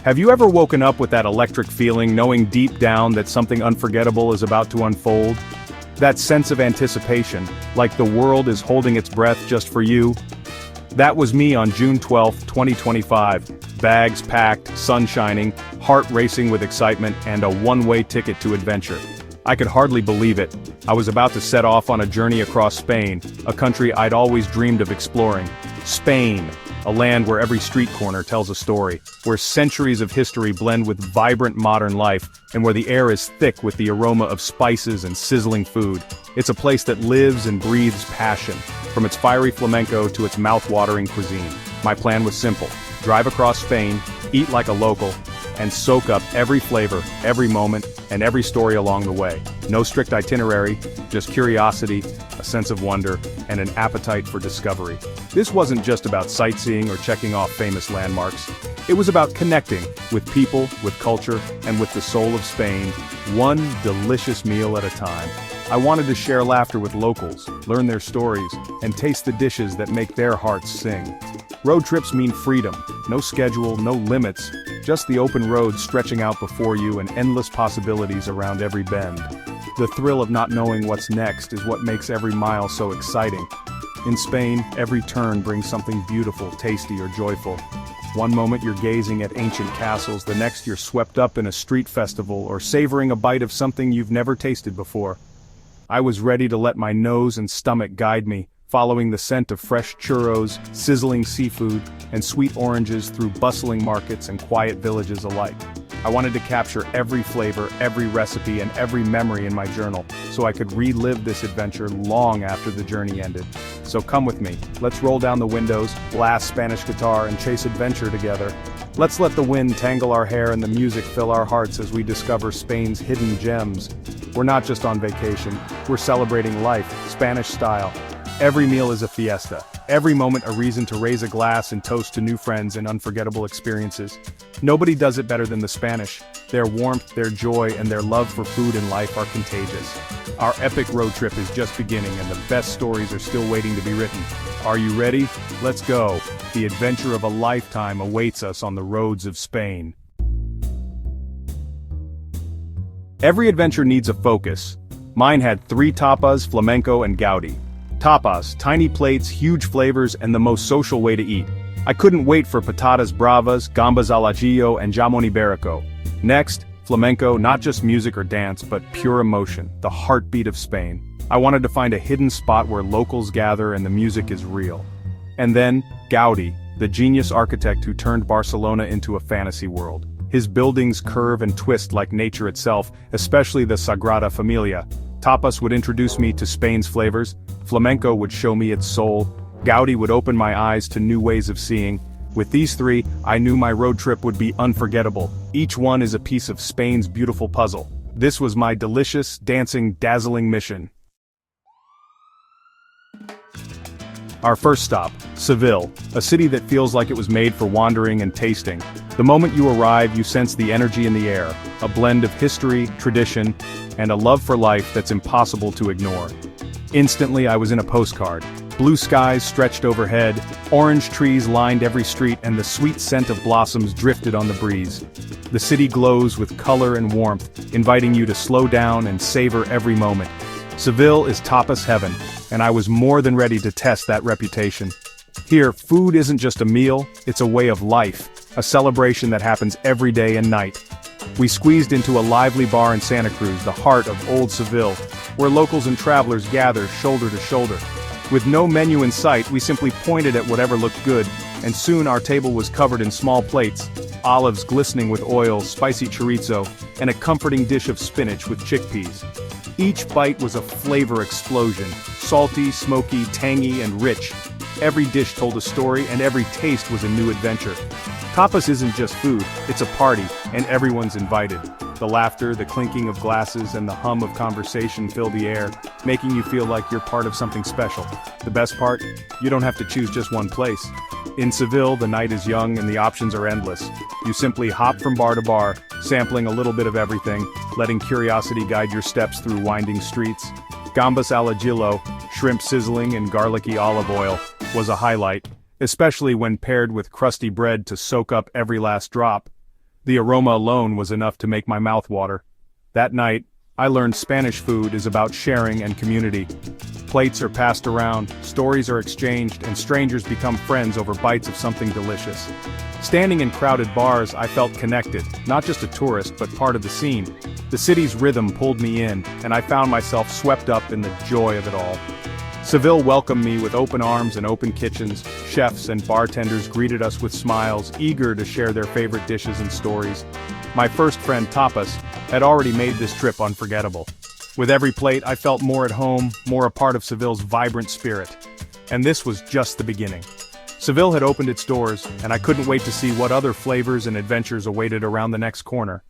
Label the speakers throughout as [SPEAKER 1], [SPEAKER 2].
[SPEAKER 1] Have you ever woken up with that electric feeling, knowing deep down that something unforgettable is about to unfold? That sense of anticipation, like the world is holding its breath just for you? That was me on June 12, 2025. Bags packed, sun shining, heart racing with excitement, and a one-way ticket to adventure. I could hardly believe it. I was about to set off on a journey across Spain, a country I'd always dreamed of exploring. Spain, a land where every street corner tells a story, where centuries of history blend with vibrant modern life, and where the air is thick with the aroma of spices and sizzling food. It's a place that lives and breathes passion, from its fiery flamenco to its mouth-watering cuisine. My plan was simple: drive across Spain, eat like a local, and soak up every flavor, every moment, and every story along the way. No strict itinerary, just curiosity, a sense of wonder, and an appetite for discovery. This wasn't just about sightseeing or checking off famous landmarks. It was about connecting with people, with culture, and with the soul of Spain, one delicious meal at a time. I wanted to share laughter with locals, learn their stories, and taste the dishes that make their hearts sing. Road trips mean freedom, no schedule, no limits, just the open road stretching out before you and endless possibilities around every bend. The thrill of not knowing what's next is what makes every mile so exciting. In Spain, every turn brings something beautiful, tasty, or joyful. One moment you're gazing at ancient castles, the next you're swept up in a street festival or savoring a bite of something you've never tasted before. I was ready to let my nose and stomach guide me, following the scent of fresh churros, sizzling seafood, and sweet oranges through bustling markets and quiet villages alike. I wanted to capture every flavor, every recipe, and every memory in my journal, so I could relive this adventure long after the journey ended. So come with me, let's roll down the windows, blast Spanish guitar, and chase adventure together. Let's let the wind tangle our hair and the music fill our hearts as we discover Spain's hidden gems. We're not just on vacation, we're celebrating life, Spanish style. Every meal is a fiesta, every moment a reason to raise a glass and toast to new friends and unforgettable experiences. Nobody does it better than the Spanish. Their warmth, their joy, and their love for food and life are contagious. Our epic road trip is just beginning, and the best stories are still waiting to be written. Are you ready? Let's go. The adventure of a lifetime awaits us on the roads of Spain. Every adventure needs a focus. Mine had 3 tapas, flamenco, and gaudi. Tapas, tiny plates, huge flavors, and the most social way to eat. I couldn't wait for patatas bravas, gambas al ajillo, and jamon iberico. Next, flamenco, not just music or dance, but pure emotion, the heartbeat of Spain. I wanted to find a hidden spot where locals gather and the music is real. And then, Gaudi, the genius architect who turned Barcelona into a fantasy world. His buildings curve and twist like nature itself, especially the Sagrada Familia. Tapas would introduce me to Spain's flavors, flamenco would show me its soul, Gaudi would open my eyes to new ways of seeing. With these 3, I knew my road trip would be unforgettable. Each one is a piece of Spain's beautiful puzzle. This was my delicious, dancing, dazzling mission. Our first stop, Seville, a city that feels like it was made for wandering and tasting. The moment you arrive, you sense the energy in the air, a blend of history, tradition, and a love for life that's impossible to ignore. Instantly, I was in a postcard. Blue skies stretched overhead, orange trees lined every street, and the sweet scent of blossoms drifted on the breeze. The city glows with color and warmth, inviting you to slow down and savor every moment. Seville is tapas heaven, and I was more than ready to test that reputation. Here, food isn't just a meal, it's a way of life, a celebration that happens every day and night. We squeezed into a lively bar in Santa Cruz, the heart of Old Seville, where locals and travelers gather shoulder to shoulder. With no menu in sight, we simply pointed at whatever looked good, and soon our table was covered in small plates, olives glistening with oil, spicy chorizo, and a comforting dish of spinach with chickpeas. Each bite was a flavor explosion, salty, smoky, tangy, and rich. Every dish told a story, and every taste was a new adventure. Tapas isn't just food, it's a party, and everyone's invited. The laughter, the clinking of glasses, and the hum of conversation fill the air, making you feel like you're part of something special. The best part? You don't have to choose just one place. In Seville, the night is young and the options are endless. You simply hop from bar to bar, sampling a little bit of everything, letting curiosity guide your steps through winding streets. Gambas al ajillo, shrimp sizzling in garlicky olive oil, was a highlight, especially when paired with crusty bread to soak up every last drop. The aroma alone was enough to make my mouth water. That night, I learned Spanish food is about sharing and community. Plates are passed around, stories are exchanged, and strangers become friends over bites of something delicious. Standing in crowded bars, I felt connected, not just a tourist but part of the scene. The city's rhythm pulled me in, and I found myself swept up in the joy of it all. Seville welcomed me with open arms and open kitchens. Chefs and bartenders greeted us with smiles, eager to share their favorite dishes and stories. My first friend Tapas had already made this trip unforgettable. With every plate, I felt more at home, more a part of Seville's vibrant spirit. And this was just the beginning. Seville had opened its doors, and I couldn't wait to see what other flavors and adventures awaited around the next corner.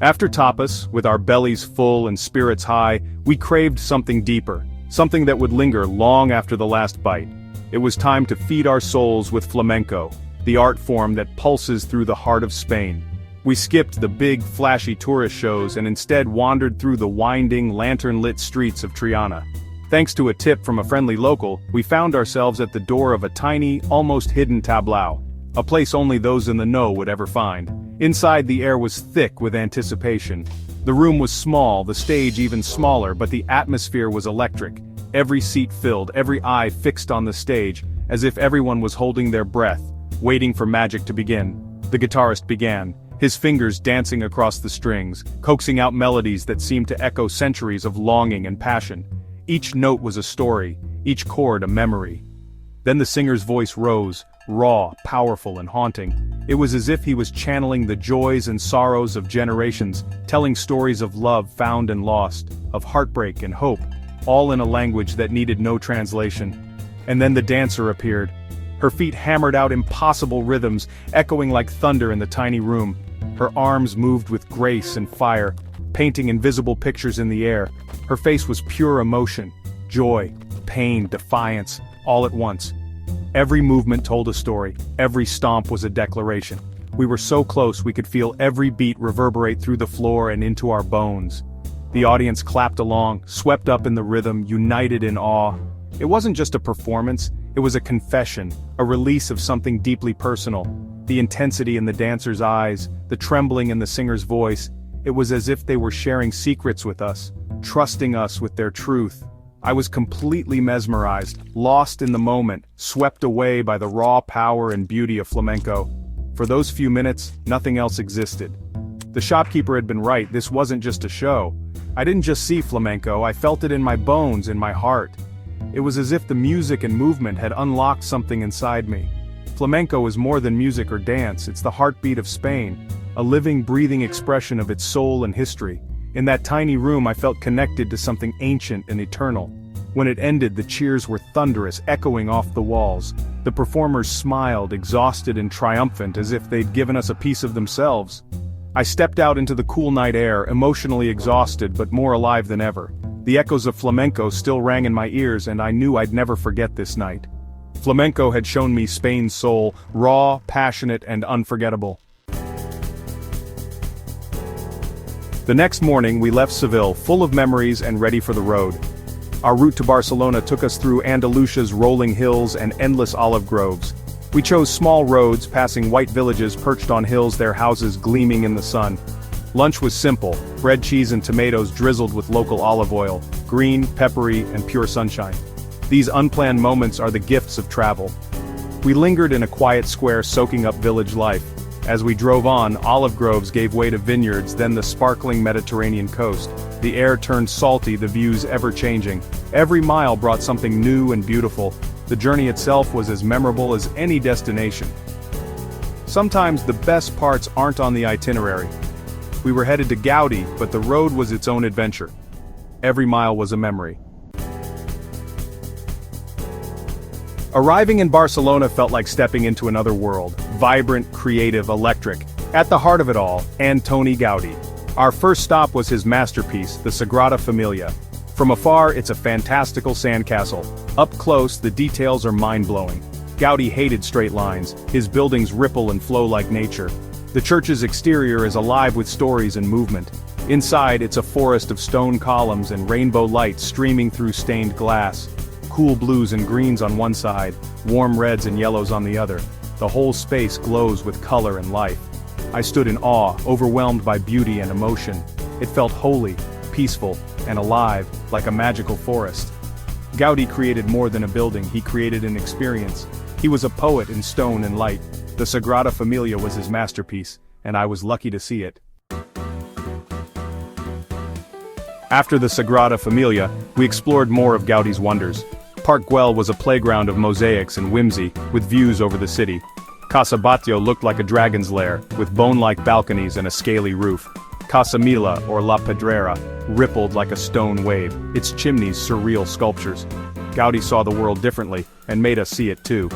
[SPEAKER 1] After tapas, with our bellies full and spirits high, we craved something deeper, something that would linger long after the last bite. It was time to feed our souls with flamenco, the art form that pulses through the heart of Spain. We skipped the big, flashy tourist shows and instead wandered through the winding, lantern-lit streets of Triana. Thanks to a tip from a friendly local, we found ourselves at the door of a tiny, almost hidden tablao, a place only those in the know would ever find. Inside, the air was thick with anticipation. The room was small, the stage even smaller, but the atmosphere was electric. Every seat filled, every eye fixed on the stage, as if everyone was holding their breath, waiting for magic to begin. The guitarist began, his fingers dancing across the strings, coaxing out melodies that seemed to echo centuries of longing and passion. Each note was a story, each chord a memory. Then the singer's voice rose, raw, powerful, and haunting. It was as if he was channeling the joys and sorrows of generations, telling stories of love found and lost, of heartbreak and hope, all in a language that needed no translation. And then the dancer appeared. Her feet hammered out impossible rhythms, echoing like thunder in the tiny room. Her arms moved with grace and fire, painting invisible pictures in the air. Her face was pure emotion, joy, pain, defiance, all at once. Every movement told a story, every stomp was a declaration. We were so close we could feel every beat reverberate through the floor and into our bones. The audience clapped along, swept up in the rhythm, united in awe. It wasn't just a performance, it was a confession, a release of something deeply personal. The intensity in the dancer's eyes, the trembling in the singer's voice, it was as if they were sharing secrets with us, trusting us with their truth. I was completely mesmerized, lost in the moment, swept away by the raw power and beauty of flamenco. For those few minutes, nothing else existed. The shopkeeper had been right, this wasn't just a show. I didn't just see flamenco, I felt it in my bones, in my heart. It was as if the music and movement had unlocked something inside me. Flamenco is more than music or dance, it's the heartbeat of Spain, a living, breathing expression of its soul and history. In that tiny room I felt connected to something ancient and eternal. When it ended, the cheers were thunderous, echoing off the walls. The performers smiled, exhausted and triumphant, as if they'd given us a piece of themselves. I stepped out into the cool night air, emotionally exhausted but more alive than ever. The echoes of flamenco still rang in my ears, and I knew I'd never forget this night. Flamenco had shown me Spain's soul, raw, passionate, and unforgettable. The next morning we left Seville, full of memories and ready for the road. Our route to Barcelona took us through Andalusia's rolling hills and endless olive groves. We chose small roads, passing white villages perched on hills, their houses gleaming in the sun. Lunch was simple, bread, cheese and tomatoes drizzled with local olive oil, green, peppery, and pure sunshine. These unplanned moments are the gifts of travel. We lingered in a quiet square soaking up village life. As we drove on, olive groves gave way to vineyards, then the sparkling Mediterranean coast. The air turned salty, the views ever-changing. Every mile brought something new and beautiful. The journey itself was as memorable as any destination. Sometimes the best parts aren't on the itinerary. We were headed to Gaudi, but the road was its own adventure. Every mile was a memory. Arriving in Barcelona felt like stepping into another world. Vibrant, creative, electric. At the heart of it all, Antoni Gaudi. Our first stop was his masterpiece, the Sagrada Familia. From afar, it's a fantastical sandcastle. Up close, the details are mind-blowing. Gaudi hated straight lines. His buildings ripple and flow like nature. The church's exterior is alive with stories and movement. Inside, it's a forest of stone columns and rainbow lights streaming through stained glass. Cool blues and greens on one side, warm reds and yellows on the other. The whole space glows with color and life. I stood in awe, overwhelmed by beauty and emotion. It felt holy, peaceful, and alive, like a magical forest. Gaudí created more than a building, he created an experience. He was a poet in stone and light. The Sagrada Familia was his masterpiece, and I was lucky to see it. After the Sagrada Familia, we explored more of Gaudí's wonders. Park Güell was a playground of mosaics and whimsy, with views over the city. Casa Batlló looked like a dragon's lair, with bone-like balconies and a scaly roof. Casa Mila, or La Pedrera, rippled like a stone wave, its chimneys surreal sculptures. Gaudí saw the world differently, and made us see it too.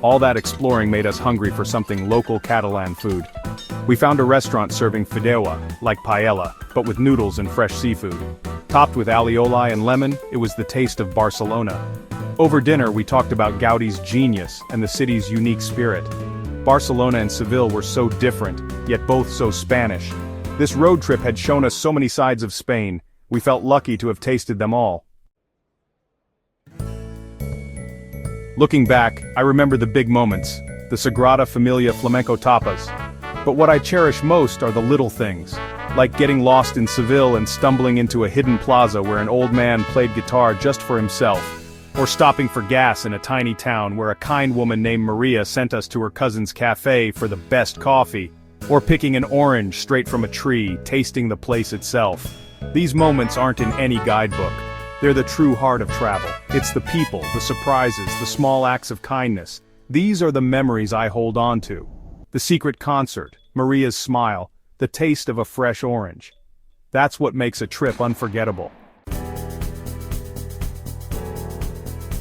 [SPEAKER 1] All that exploring made us hungry for something local Catalan food. We found a restaurant serving fideuà, like paella, but with noodles and fresh seafood. Topped with alioli and lemon, it was the taste of Barcelona. Over dinner we talked about Gaudí's genius and the city's unique spirit. Barcelona and Seville were so different, yet both so Spanish. This road trip had shown us so many sides of Spain, we felt lucky to have tasted them all. Looking back, I remember the big moments, the Sagrada Familia flamenco tapas. But what I cherish most are the little things, like getting lost in Seville and stumbling into a hidden plaza where an old man played guitar just for himself, or stopping for gas in a tiny town where a kind woman named Maria sent us to her cousin's cafe for the best coffee, or picking an orange straight from a tree, tasting the place itself. These moments aren't in any guidebook. They're the true heart of travel. It's the people, the surprises, the small acts of kindness. These are the memories I hold on to. The secret concert, Maria's smile, the taste of a fresh orange. That's what makes a trip unforgettable.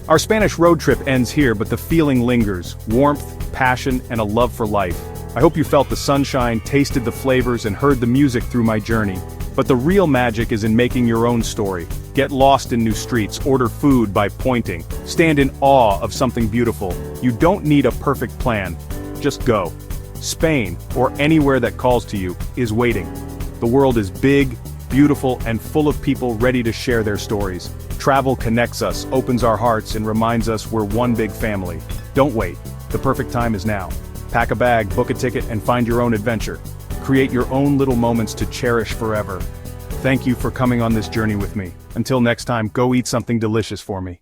[SPEAKER 1] Our Spanish road trip ends here, but the feeling lingers, warmth, passion, and a love for life. I hope you felt the sunshine, tasted the flavors, and heard the music through my journey. But the real magic is in making your own story. Get lost in new streets, order food by pointing, stand in awe of something beautiful. You don't need a perfect plan. Just go. Spain, or anywhere that calls to you, is waiting. The world is big, beautiful, and full of people ready to share their stories. Travel connects us, opens our hearts, and reminds us we're one big family. Don't wait. The perfect time is now. Pack a bag, book a ticket, and find your own adventure. Create your own little moments to cherish forever. Thank you for coming on this journey with me. Until next time, go eat something delicious for me.